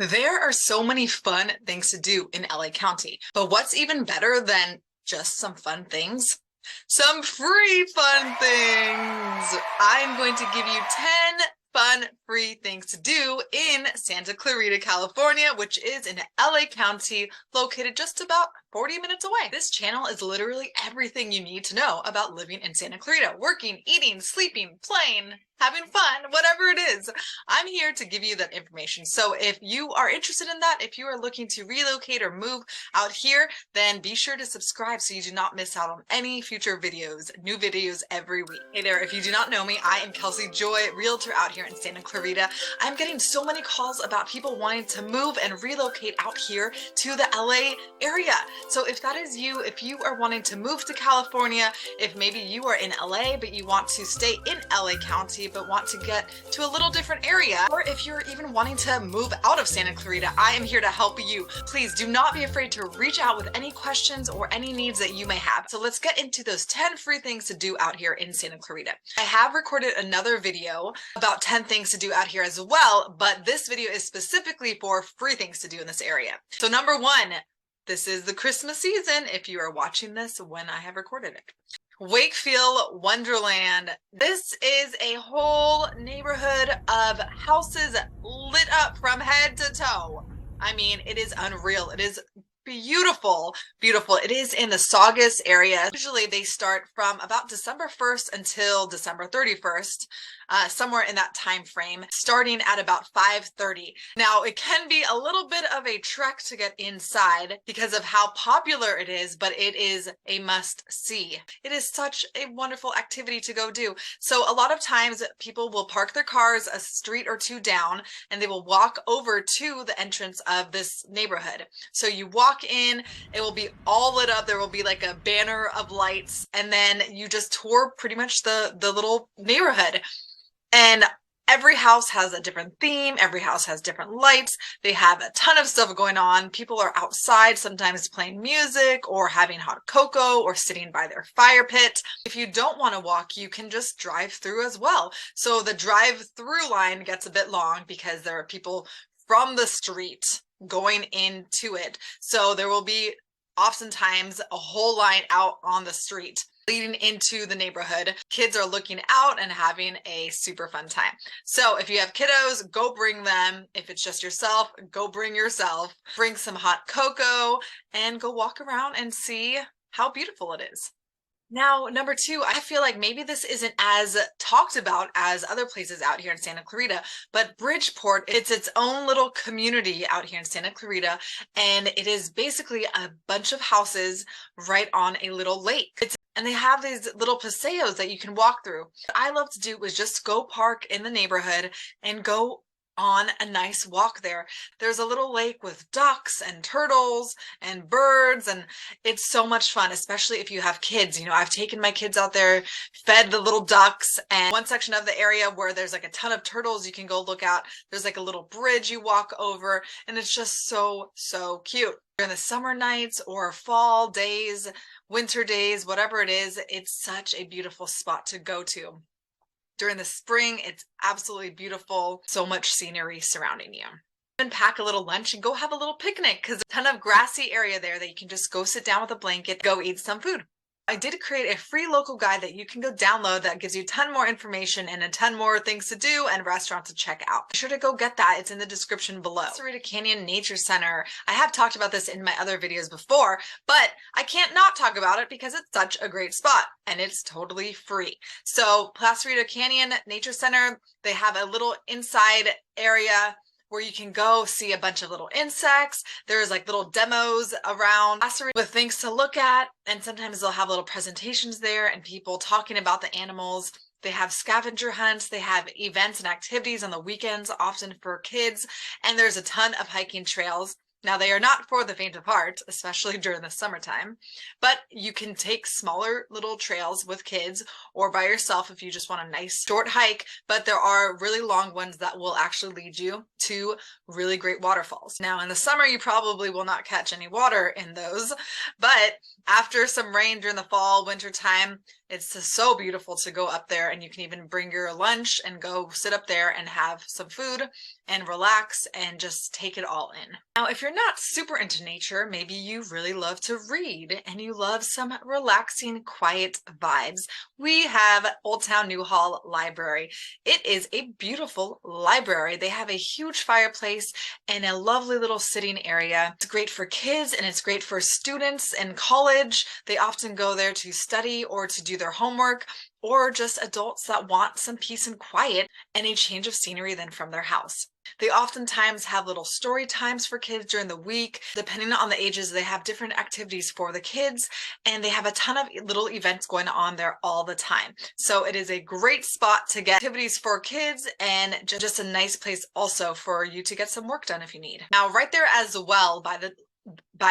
There are so many fun things to do in LA County, but what's even better than just some fun things? Some free fun things! I'm going to give you 10 fun free things to do in Santa Clarita, California, which is in LA County, located just about 40 minutes away. This channel is literally everything you need to know about living in Santa Clarita, working, eating, sleeping, playing, having fun, whatever it is. I'm here to give you that information. So if you are interested in that, if you are looking to relocate or move out here, then be sure to subscribe so you do not miss out on any future videos, new videos every week. Hey there, if you do not know me, I am Kelsey Joy, realtor out here in Santa Clarita. I'm getting so many calls about people wanting to move and relocate out here to the LA area. So if that is you, if you are wanting to move to California, if maybe you are in LA but you want to stay in LA County but want to get to a little different area, or if you're even wanting to move out of Santa Clarita, I am here to help you. Please do not be afraid to reach out with any questions or any needs that you may have. So let's get into those 10 free things to do out here in Santa Clarita. I have recorded another video about 10 things to do out here as well, but this video is specifically for free things to do in this area. So number one, this is the Christmas season if you are watching this when I have recorded it. Wakefield Wonderland. This is a whole neighborhood of houses lit up from head to toe. I mean, it is unreal. It is beautiful, beautiful. It is in the Saugus area. Usually they start from about December 1st until December 31st, somewhere in that time frame, starting at about 5:30. Now, it can be a little bit of a trek to get inside because of how popular it is, but it is a must-see. It is such a wonderful activity to go do. So a lot of times people will park their cars a street or two down and they will walk over to the entrance of this neighborhood. So you walk in, it will be all lit up. There will be like a banner of lights, and then you just tour pretty much the little neighborhood. And every house has a different theme. Every house has different lights. They have a ton of stuff going on. People are outside, sometimes playing music or having hot cocoa or sitting by their fire pit. If you don't want to walk, you can just drive through as well. So the drive-through line gets a bit long because there are people from the street going into it. So there will be oftentimes a whole line out on the street leading into the neighborhood. Kids are looking out and having a super fun time. So if you have kiddos, go bring them. If it's just yourself, go bring yourself. Bring some hot cocoa and go walk around and see how beautiful it is. Now, number two, I feel like maybe this isn't as talked about as other places out here in Santa Clarita, but Bridgeport, it's its own little community out here in Santa Clarita, and it is basically a bunch of houses right on a little lake. And they have these little paseos that you can walk through. What I love to do was just go park in the neighborhood and go on a nice walk there. There's a little lake with ducks and turtles and birds, and it's so much fun, especially if you have kids. You know, I've taken my kids out there, fed the little ducks, and one section of the area where there's like a ton of turtles you can go look at. There's like a little bridge you walk over, and it's just so, so cute. During the summer nights or fall days, winter days, whatever it is, it's such a beautiful spot to go to. During the spring, it's absolutely beautiful. So much scenery surrounding you. And pack a little lunch and go have a little picnic because there's a ton of grassy area there that you can just go sit down with a blanket, go eat some food. I did create a free local guide that you can go download that gives you a ton more information and a ton more things to do and restaurants to check out. Be sure to go get that. It's in the description below. Placerita Canyon Nature Center. I have talked about this in my other videos before, but I can't not talk about it because it's such a great spot and it's totally free. So Placerita Canyon Nature Center, they have a little inside area where you can go see a bunch of little insects. There's like little demos around Placerita with things to look at. And sometimes they'll have little presentations there and people talking about the animals. They have scavenger hunts. They have events and activities on the weekends, often for kids. And there's a ton of hiking trails. Now, they are not for the faint of heart, especially during the summertime, but you can take smaller little trails with kids or by yourself if you just want a nice short hike, but there are really long ones that will actually lead you to really great waterfalls. Now, in the summer, you probably will not catch any water in those, but after some rain during the fall, winter time, it's so beautiful to go up there, and you can even bring your lunch and go sit up there and have some food and relax and just take it all in. Now, if you're not super into nature, maybe you really love to read and you love some relaxing, quiet vibes, we have Old Town Newhall Library. It is a beautiful library. They have a huge fireplace and a lovely little sitting area. It's great for kids and it's great for students in college. They often go there to study or to do their homework, or just adults that want some peace and quiet and a change of scenery than from their house. They oftentimes have little story times for kids during the week. Depending on the ages, they have different activities for the kids, and they have a ton of little events going on there all the time. So it is a great spot to get activities for kids and just a nice place also for you to get some work done if you need. Now, right there as well by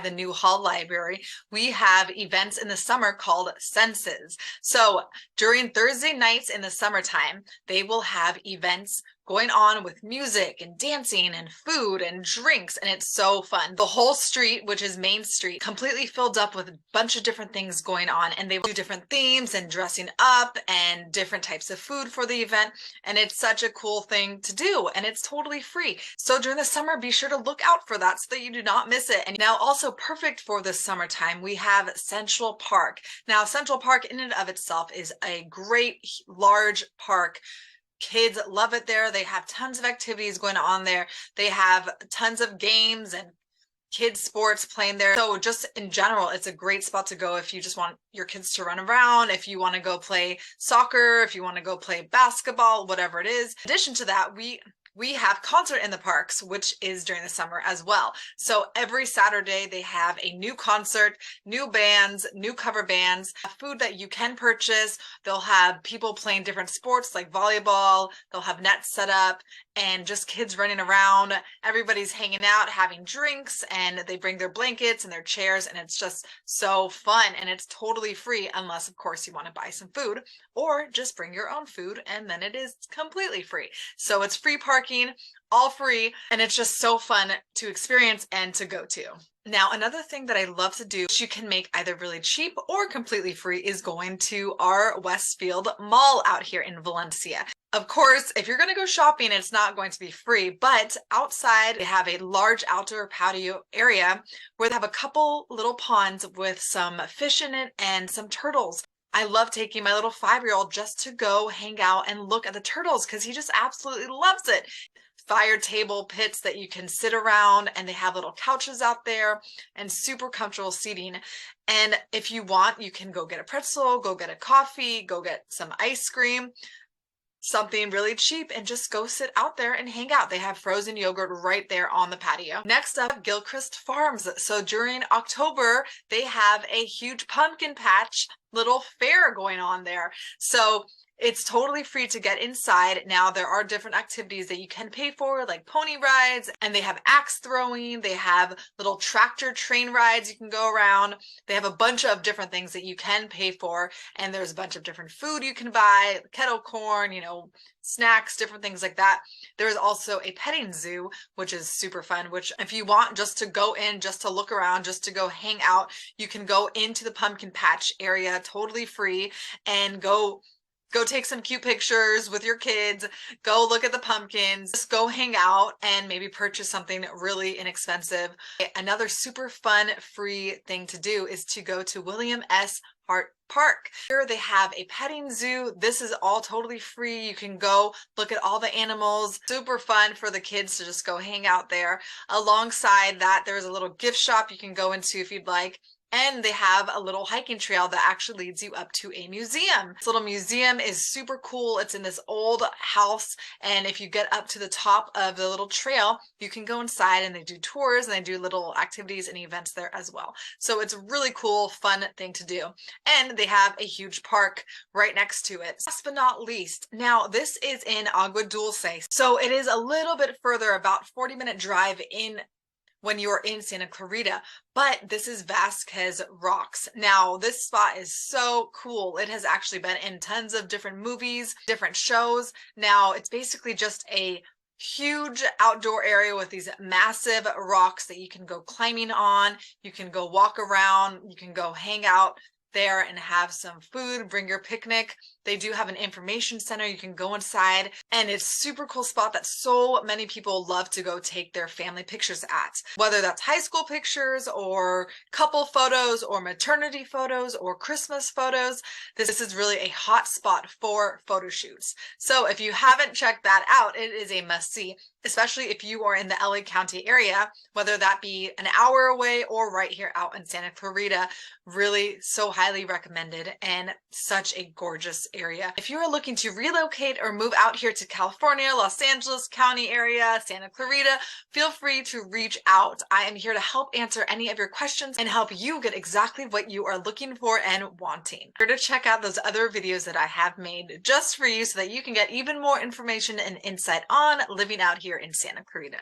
the Newhall Library, we have events in the summer called Senses. So during Thursday nights in the summertime, they will have events going on with music and dancing and food and drinks, and it's so fun. The whole street, which is Main Street, completely filled up with a bunch of different things going on, and they will do different themes and dressing up and different types of food for the event, and it's such a cool thing to do, and it's totally free. So during the summer, be sure to look out for that so that you do not miss it. And now also perfect for the summertime, we have Central Park. Now, Central Park in and of itself is a great large park. Kids love it there. They have tons of activities going on there. They have tons of games and kids sports playing there. So just in general, it's a great spot to go if you just want your kids to run around, if you want to go play soccer, if you want to go play basketball, whatever it is. In addition to that, we have concert in the parks, which is during the summer as well. So every Saturday they have a new concert, new bands, new cover bands, food that you can purchase. They'll have people playing different sports like volleyball. They'll have nets set up and just kids running around. Everybody's hanging out, having drinks, and they bring their blankets and their chairs, and it's just so fun. And it's totally free unless, of course, you want to buy some food or just bring your own food, and then it is completely free. So it's free parking, all free, and it's just so fun to experience and to go to. Now, another thing that I love to do, which you can make either really cheap or completely free, is going to our Westfield Mall out here in Valencia. Of course, if you're going to go shopping, it's not going to be free, but outside they have a large outdoor patio area where they have a couple little ponds with some fish in it and some turtles. I love taking my little 5-year-old just to go hang out and look at the turtles because he just absolutely loves it. Fire table pits that you can sit around, and they have little couches out there and super comfortable seating. And if you want, you can go get a pretzel, go get a coffee, go get some ice cream, something really cheap, and just go sit out there and hang out. They have frozen yogurt right there on the patio. Next up, Gilchrist Farms. So during October, they have a huge pumpkin patch little fair going on there. So it's totally free to get inside. Now, there are different activities that you can pay for, like pony rides, and they have axe throwing. They have little tractor train rides you can go around. They have a bunch of different things that you can pay for, and there's a bunch of different food you can buy, kettle corn, snacks, different things like that. There is also a petting zoo, which is super fun, which if you want just to go in, just to look around, just to go hang out, you can go into the pumpkin patch area totally free and go take some cute pictures with your kids, go look at the pumpkins, just go hang out and maybe purchase something really inexpensive. Another super fun free thing to do is to go to William S. Hart Park. Here they have a petting zoo. This is all totally free. You can go look at all the animals. Super fun for the kids to just go hang out there. Alongside that, there's a little gift shop you can go into if you'd like. And they have a little hiking trail that actually leads you up to a museum. This little museum is super cool. It's in this old house. And if you get up to the top of the little trail, you can go inside, and they do tours and they do little activities and events there as well. So it's a really cool, fun thing to do. And they have a huge park right next to it. Last but not least, now this is in Agua Dulce. So it is a little bit further, about 40-minute drive in when you're in Santa Clarita, but this is Vasquez Rocks. Now, this spot is so cool. It has actually been in tons of different movies, different shows. Now, it's basically just a huge outdoor area with these massive rocks that you can go climbing on. You can go walk around. You can go hang out. there and have some food, bring your picnic. They do have an information center. You can go inside, and it's a super cool spot that so many people love to go take their family pictures at. Whether that's high school pictures or couple photos or maternity photos or Christmas photos, this is really a hot spot for photo shoots. So if you haven't checked that out, it is a must-see, especially if you are in the LA County area, whether that be an hour away or right here out in Santa Clarita. Really so highly recommended and such a gorgeous area. If you are looking to relocate or move out here to California, Los Angeles County area, Santa Clarita, feel free to reach out. I am here to help answer any of your questions and help you get exactly what you are looking for and wanting. Be sure to check out those other videos that I have made just for you so that you can get even more information and insight on living out here in Santa Clarita.